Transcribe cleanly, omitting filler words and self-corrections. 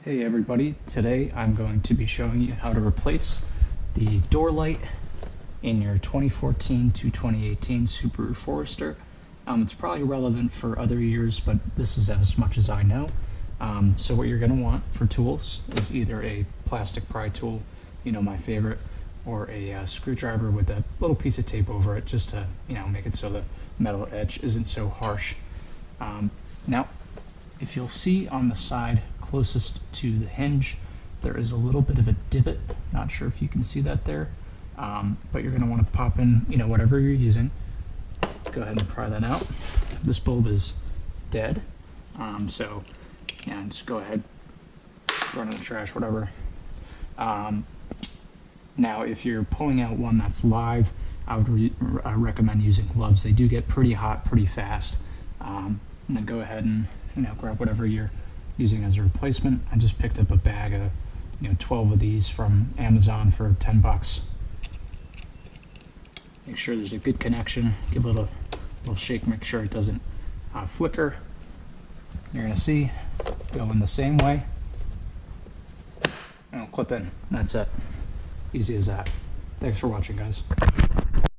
Hey everybody, today I'm going to be showing you how to replace the door light in your 2014 to 2018 Subaru Forester. It's probably relevant for other years, but this is as much as I know. So what you're going to want for tools is either a plastic pry tool, my favorite, or a screwdriver with a little piece of tape over it just to make it so the metal edge isn't so harsh. Now, if you'll see on the side closest to the hinge, there is a little bit of a divot. Not sure if you can see that there, but you're going to want to pop in, whatever you're using. Go ahead and pry that out. This bulb is dead, so just go ahead, throw it in the trash, whatever. Now, if you're pulling out one that's live, I would recommend using gloves. They do get pretty hot pretty fast. And then go ahead and grab whatever you're using as a replacement. I just picked up a bag of 12 of these from Amazon for 10 bucks. Make sure there's a good connection. Give it a little shake, make sure it doesn't flicker. You're gonna see, go in the same way, and it'll clip in. That's it. Easy as that. Thanks for watching, guys.